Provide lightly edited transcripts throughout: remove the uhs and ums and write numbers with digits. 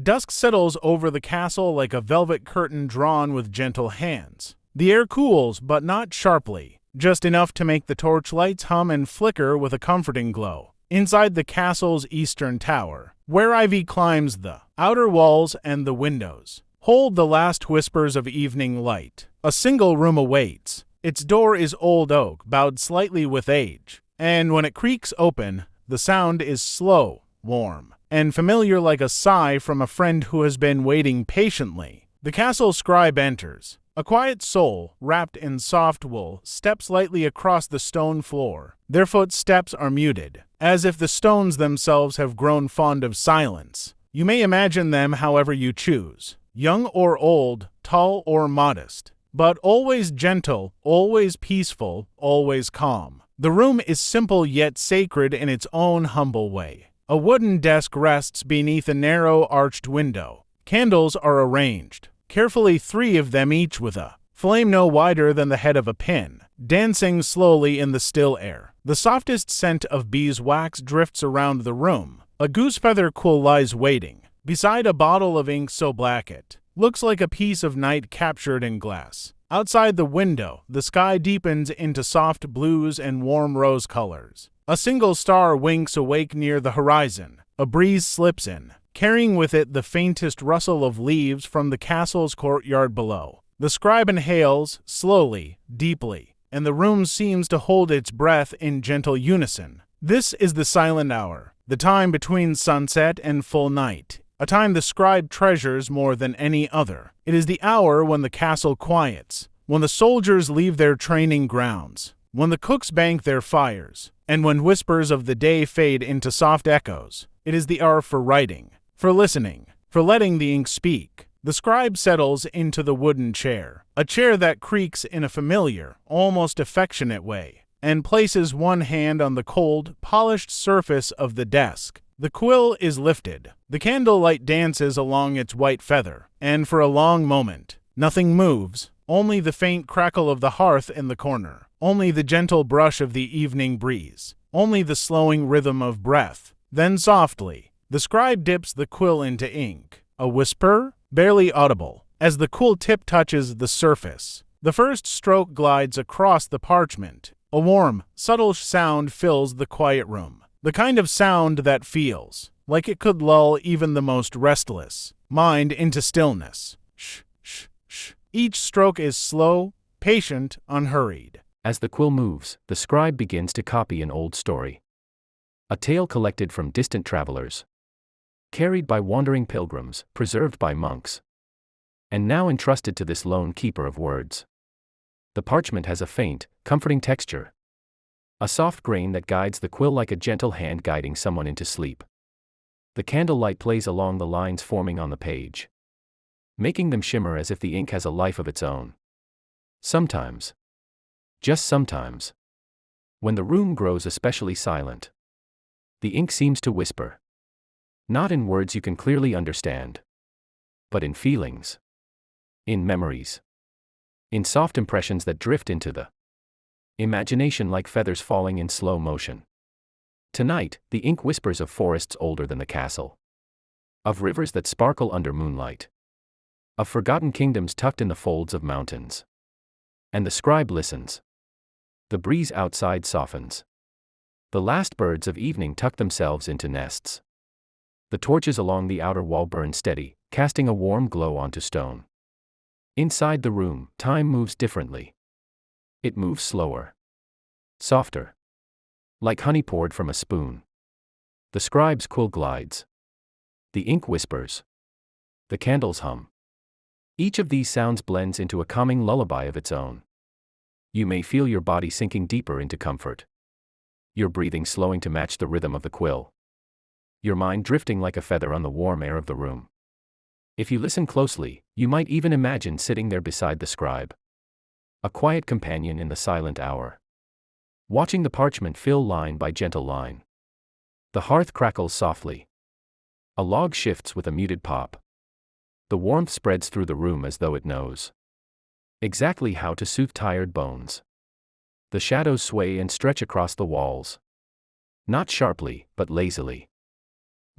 Dusk settles over the castle like a velvet curtain drawn with gentle hands. The air cools, but not sharply, just enough to make the torchlights hum and flicker with a comforting glow. Inside the castle's eastern tower, where ivy climbs the outer walls and the windows, hold the last whispers of evening light. A single room awaits. Its door is old oak, bowed slightly with age, and when it creaks open, the sound is slow, warm, and familiar like a sigh from a friend who has been waiting patiently. The castle scribe enters. A quiet soul, wrapped in soft wool, steps lightly across the stone floor. Their footsteps are muted, as if the stones themselves have grown fond of silence. You may imagine them however you choose, young or old, tall or modest, but always gentle, always peaceful, always calm. The room is simple yet sacred in its own humble way. A wooden desk rests beneath a narrow arched window. Candles are arranged, carefully 3 of them each with a flame no wider than the head of a pin, dancing slowly in the still air. The softest scent of beeswax drifts around the room. A goose-feather quill lies waiting, beside a bottle of ink so black it looks like a piece of night captured in glass. Outside the window, the sky deepens into soft blues and warm rose colors. A single star winks awake near the horizon. A breeze slips in, carrying with it the faintest rustle of leaves from the castle's courtyard below. The scribe inhales, slowly, deeply, and the room seems to hold its breath in gentle unison. This is the silent hour, the time between sunset and full night, a time the scribe treasures more than any other. It is the hour when the castle quiets, when the soldiers leave their training grounds, when the cooks bank their fires, and when whispers of the day fade into soft echoes. It is the hour for writing, for listening, for letting the ink speak. The scribe settles into the wooden chair, a chair that creaks in a familiar, almost affectionate way, and places one hand on the cold, polished surface of the desk. The quill is lifted. The candlelight dances along its white feather, and for a long moment, nothing moves, only the faint crackle of the hearth in the corner, only the gentle brush of the evening breeze, only the slowing rhythm of breath. Then softly, the scribe dips the quill into ink. A whisper, barely audible, as the quill tip touches the surface. The first stroke glides across the parchment. A warm, subtle sound fills the quiet room. The kind of sound that feels like it could lull even the most restless mind into stillness. Shh, shh, shh. Each stroke is slow, patient, unhurried. As the quill moves, the scribe begins to copy an old story. A tale collected from distant travelers, carried by wandering pilgrims, preserved by monks, and now entrusted to this lone keeper of words. The parchment has a faint, comforting texture, a soft grain that guides the quill like a gentle hand guiding someone into sleep. The candlelight plays along the lines forming on the page, making them shimmer as if the ink has a life of its own. Sometimes, just sometimes, when the room grows especially silent, the ink seems to whisper, not in words you can clearly understand, but in feelings, in memories, in soft impressions that drift into the imagination like feathers falling in slow motion. Tonight, the ink whispers of forests older than the castle, of rivers that sparkle under moonlight, of forgotten kingdoms tucked in the folds of mountains. And the scribe listens. The breeze outside softens. The last birds of evening tuck themselves into nests. The torches along the outer wall burn steady, casting a warm glow onto stone. Inside the room, time moves differently. It moves slower, softer, like honey poured from a spoon. The scribe's quill glides. The ink whispers. The candles hum. Each of these sounds blends into a calming lullaby of its own. You may feel your body sinking deeper into comfort, your breathing slowing to match the rhythm of the quill, your mind drifting like a feather on the warm air of the room. If you listen closely, you might even imagine sitting there beside the scribe, a quiet companion in the silent hour, watching the parchment fill line by gentle line. The hearth crackles softly. A log shifts with a muted pop. The warmth spreads through the room as though it knows exactly how to soothe tired bones. The shadows sway and stretch across the walls, not sharply, but lazily.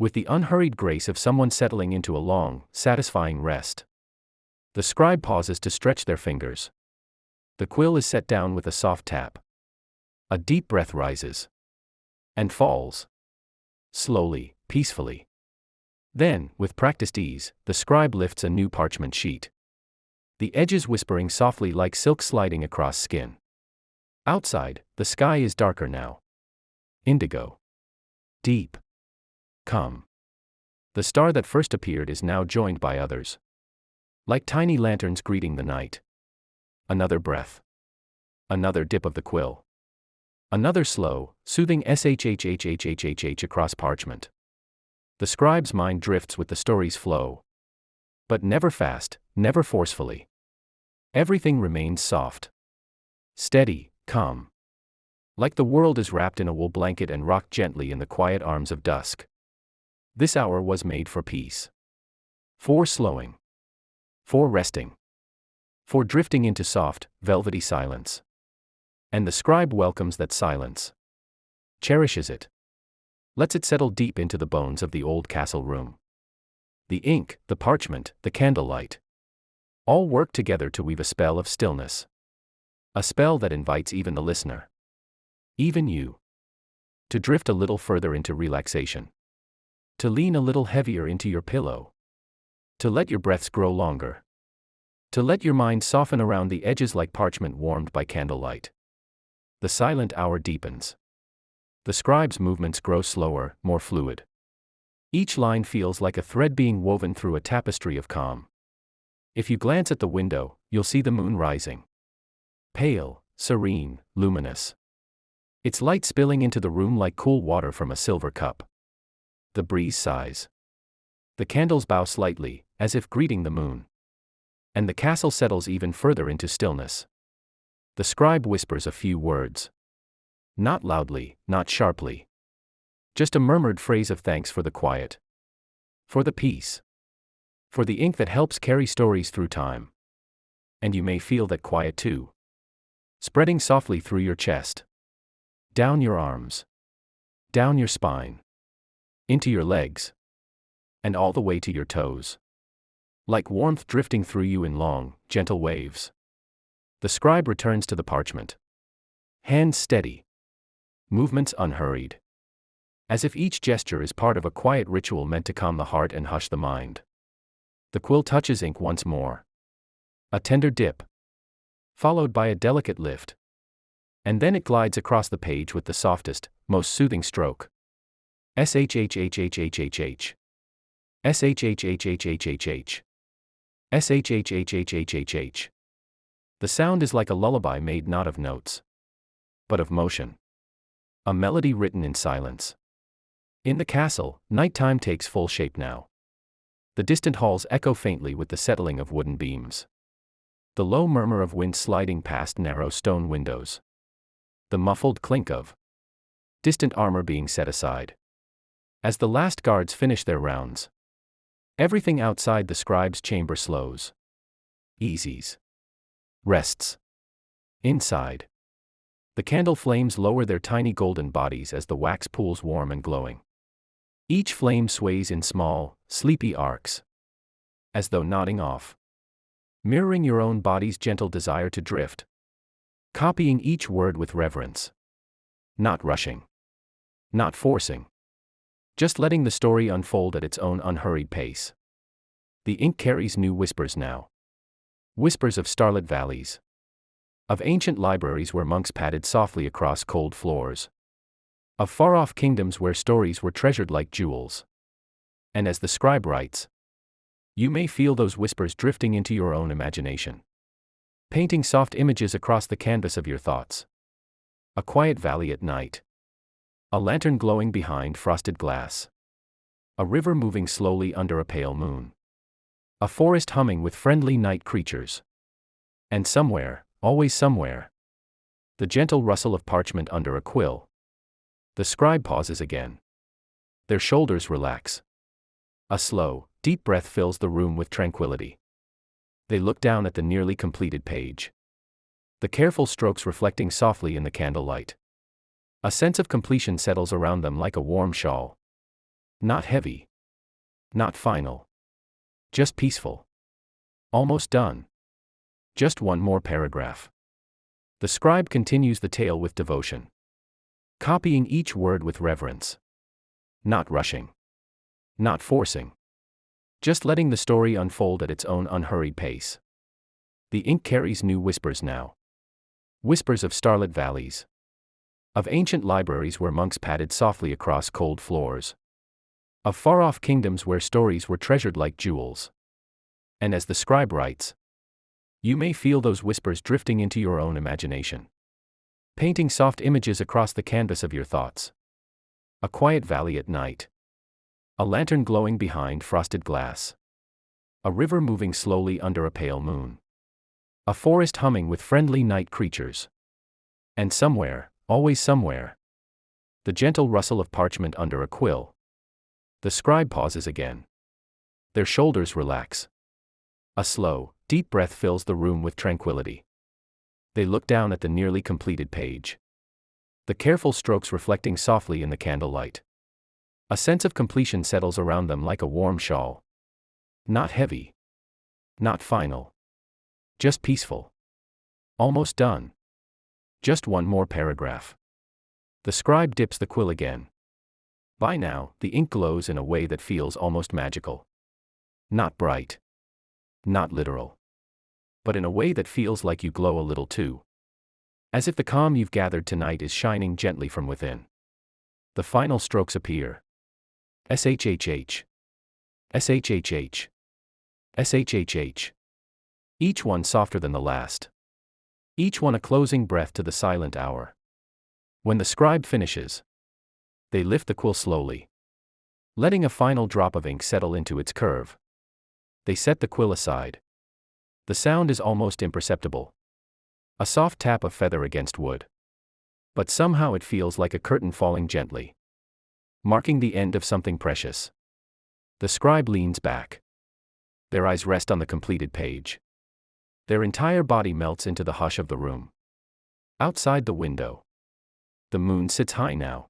with the unhurried grace of someone settling into a long, satisfying rest. The scribe pauses to stretch their fingers. The quill is set down with a soft tap. A deep breath rises. And falls. Slowly, peacefully. Then, with practiced ease, the scribe lifts a new parchment sheet. The edges whispering softly like silk sliding across skin. Outside, the sky is darker now. Indigo. Deep. Calm. The star that first appeared is now joined by others. Like tiny lanterns greeting the night. Another breath. Another dip of the quill. Another slow, soothing shhhhhhh across parchment. The scribe's mind drifts with the story's flow. But never fast, never forcefully. Everything remains soft. Steady, calm. Like the world is wrapped in a wool blanket and rocked gently in the quiet arms of dusk. This hour was made for peace. For slowing. For resting. For drifting into soft, velvety silence. And the scribe welcomes that silence. Cherishes it. Lets it settle deep into the bones of the old castle room. The ink, the parchment, the candlelight. All work together to weave a spell of stillness. A spell that invites even the listener. Even you. To drift a little further into relaxation. To lean a little heavier into your pillow. To let your breaths grow longer. To let your mind soften around the edges like parchment warmed by candlelight. The silent hour deepens. The scribe's movements grow slower, more fluid. Each line feels like a thread being woven through a tapestry of calm. If you glance at the window, you'll see the moon rising. Pale, serene, luminous. Its light spilling into the room like cool water from a silver cup. The breeze sighs. The candles bow slightly, as if greeting the moon. And the castle settles even further into stillness. The scribe whispers a few words. Not loudly, not sharply. Just a murmured phrase of thanks for the quiet. For the peace. For the ink that helps carry stories through time. And you may feel that quiet too. Spreading softly through your chest. Down your arms. Down your spine. Into your legs. And all the way to your toes. Like warmth drifting through you in long, gentle waves. The scribe returns to the parchment. Hands steady. Movements unhurried. As if each gesture is part of a quiet ritual meant to calm the heart and hush the mind. The quill touches ink once more. A tender dip. Followed by a delicate lift. And then it glides across the page with the softest, most soothing stroke. SHHHHHHH. SHHHHHHH. SHHHHHHH. The sound is like a lullaby made not of notes, but of motion. A melody written in silence. In the castle, nighttime takes full shape now. The distant halls echo faintly with the settling of wooden beams. The low murmur of wind sliding past narrow stone windows. The muffled clink of distant armor being set aside. As the last guards finish their rounds. Everything outside the scribe's chamber slows. Eases. Rests. Inside. The candle flames lower their tiny golden bodies as the wax pools warm and glowing. Each flame sways in small, sleepy arcs. As though nodding off. Mirroring your own body's gentle desire to drift. Copying each word with reverence. Not rushing. Not forcing. Just letting the story unfold at its own unhurried pace. The ink carries new whispers now. Whispers of starlit valleys. Of ancient libraries where monks padded softly across cold floors. Of far-off kingdoms where stories were treasured like jewels. And as the scribe writes, you may feel those whispers drifting into your own imagination. Painting soft images across the canvas of your thoughts. A quiet valley at night. A lantern glowing behind frosted glass. A river moving slowly under a pale moon. A forest humming with friendly night creatures. And somewhere, always somewhere, the gentle rustle of parchment under a quill. The scribe pauses again. Their shoulders relax. A slow, deep breath fills the room with tranquility. They look down at the nearly completed page. The careful strokes reflecting softly in the candlelight. A sense of completion settles around them like a warm shawl. Not heavy. Not final. Just peaceful. Almost done. Just one more paragraph. The scribe continues the tale with devotion, copying each word with reverence. Not rushing. Not forcing. Just letting the story unfold at its own unhurried pace. The ink carries new whispers now. Whispers of starlit valleys. Of ancient libraries where monks padded softly across cold floors. Of far-off kingdoms where stories were treasured like jewels. And as the scribe writes, you may feel those whispers drifting into your own imagination, painting soft images across the canvas of your thoughts. A quiet valley at night. A lantern glowing behind frosted glass. A river moving slowly under a pale moon. A forest humming with friendly night creatures. And somewhere, always somewhere, the gentle rustle of parchment under a quill. The scribe pauses again. Their shoulders relax. A slow, deep breath fills the room with tranquility. They look down at the nearly completed page. The careful strokes reflecting softly in the candlelight. A sense of completion settles around them like a warm shawl. Not heavy. Not final. Just peaceful. Almost done. Just one more paragraph. The scribe dips the quill again. By now, the ink glows in a way that feels almost magical. Not bright. Not literal. But in a way that feels like you glow a little too. As if the calm you've gathered tonight is shining gently from within. The final strokes appear. SHHH. SHHH. SHHH. Each one softer than the last. Each one a closing breath to the silent hour. When the scribe finishes, they lift the quill slowly, letting a final drop of ink settle into its curve. They set the quill aside. The sound is almost imperceptible. A soft tap of feather against wood. But somehow it feels like a curtain falling gently, marking the end of something precious. The scribe leans back. Their eyes rest on the completed page. Their entire body melts into the hush of the room. Outside the window, the moon sits high now.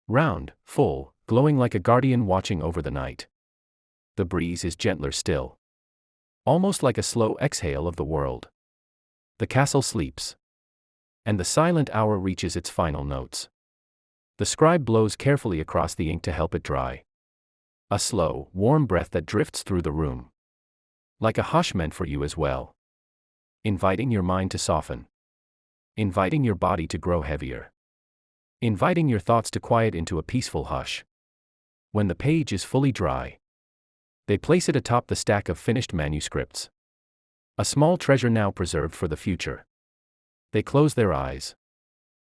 Round, full, glowing like a guardian watching over the night. The breeze is gentler still. Almost like a slow exhale of the world. The castle sleeps. And the silent hour reaches its final notes. The scribe blows carefully across the ink to help it dry. A slow, warm breath that drifts through the room. Like a hush meant for you as well. Inviting your mind to soften. Inviting your body to grow heavier. Inviting your thoughts to quiet into a peaceful hush. When the page is fully dry, they place it atop the stack of finished manuscripts. A small treasure now preserved for the future. They close their eyes.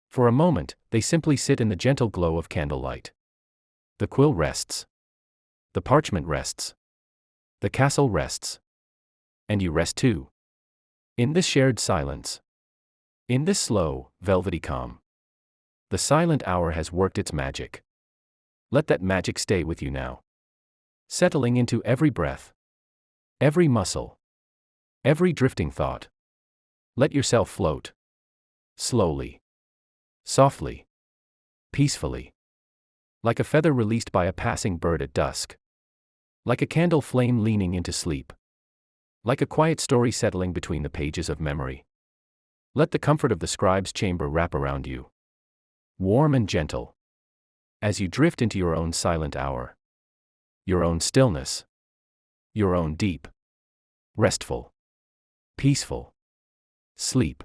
For a moment, they simply sit in the gentle glow of candlelight. The quill rests. The parchment rests. The castle rests. And you rest too. In this shared silence. In this slow, velvety calm. The silent hour has worked its magic. Let that magic stay with you now. Settling into every breath. Every muscle. Every drifting thought. Let yourself float. Slowly. Softly. Peacefully. Like a feather released by a passing bird at dusk. Like a candle flame leaning into sleep. Like a quiet story settling between the pages of memory. Let the comfort of the scribe's chamber wrap around you. Warm and gentle. As you drift into your own silent hour. Your own stillness. Your own deep. Restful. Peaceful. Sleep.